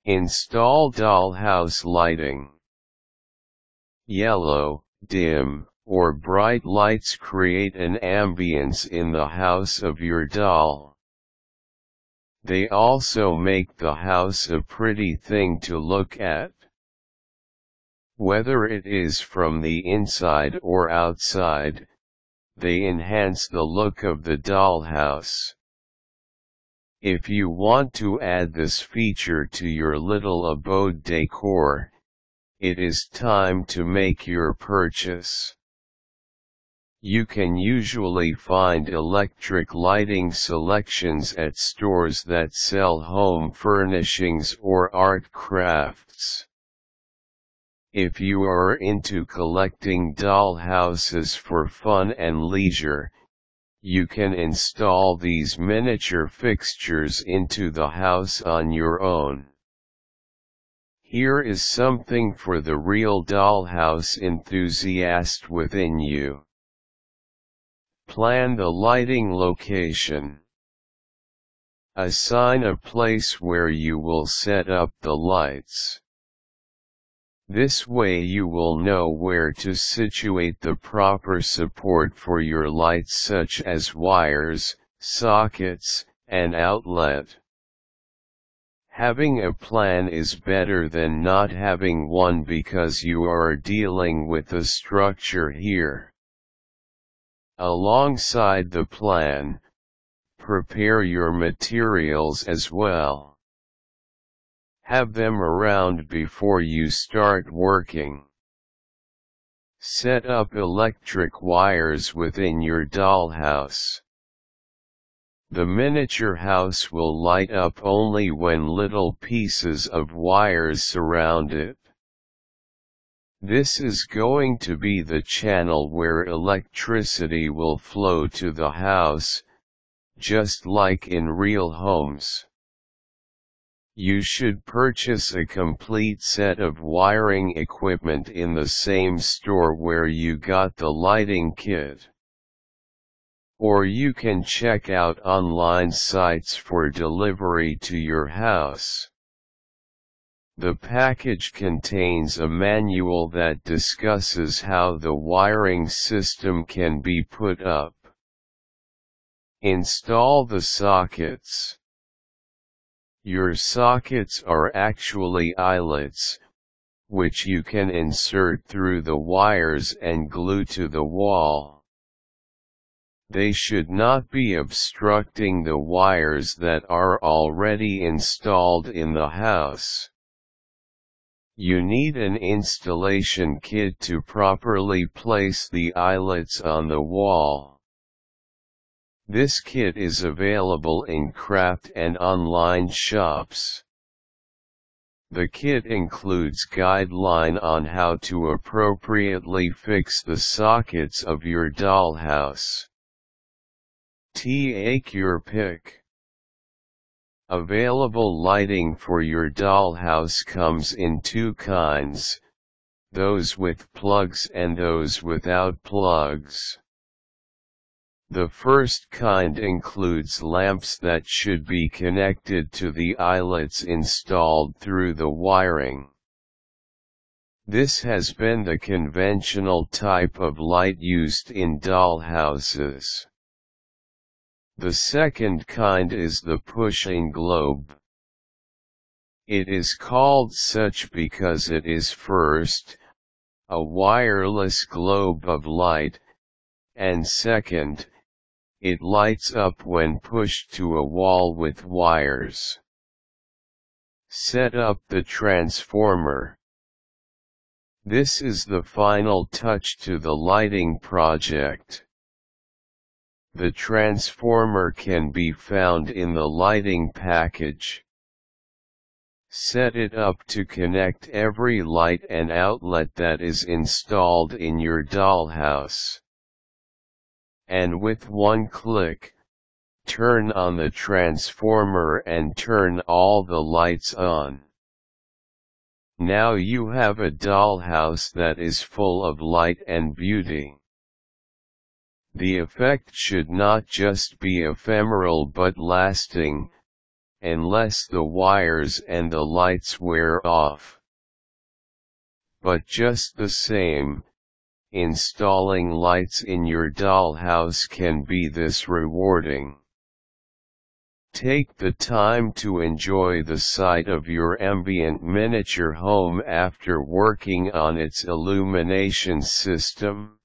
Install dollhouse lighting. Yellow, dim, or bright lights create an ambience in the house of your doll. They also make the house a pretty thing to look at. Whether it is from the inside or outside, they enhance the look of the dollhouse. If you want to add this feature to your little abode decor, it is time to make your purchase. You can usually find electric lighting selections at stores that sell home furnishings or art crafts. If you are into collecting dollhouses for fun and leisure, you can install these miniature fixtures into the house on your own. Here is something for the real dollhouse enthusiast within you. Plan the lighting location. Assign a place where you will set up the lights. This way you will know where to situate the proper support for your lights, such as wires, sockets, and outlet. Having a plan is better than not having one, because you are dealing with a structure here. Alongside the plan, prepare your materials as well. Have them around before you start working. Set up electric wires within your dollhouse. The miniature house will light up only when little pieces of wires surround it. This is going to be the channel where electricity will flow to the house, just like in real homes. You should purchase a complete set of wiring equipment in the same store where you got the lighting kit. Or you can check out online sites for delivery to your house. The package contains a manual that discusses how the wiring system can be put up. Install the sockets. Your sockets are actually eyelets, which you can insert through the wires and glue to the wall. They should not be obstructing the wires that are already installed in the house. You need an installation kit to properly place the eyelets on the wall. This kit is available in craft and online shops. The kit includes guideline on how to appropriately fix the sockets of your dollhouse. Take your pick. Available lighting for your dollhouse comes in two kinds, those with plugs and those without plugs. The first kind includes lamps that should be connected to the eyelets installed through the wiring. This has been the conventional type of light used in dollhouses. The second kind is the pushing globe. It is called such because it is first, a wireless globe of light, and second, it lights up when pushed to a wall with wires. Set up the transformer. This is the final touch to the lighting project. The transformer can be found in the lighting package. Set it up to connect every light and outlet that is installed in your dollhouse. And with one click, turn on the transformer and turn all the lights on. Now you have a dollhouse that is full of light and beauty. The effect should not just be ephemeral but lasting, unless the wires and the lights wear off. But just the same, installing lights in your dollhouse can be this rewarding. Take the time to enjoy the sight of your ambient miniature home after working on its illumination system.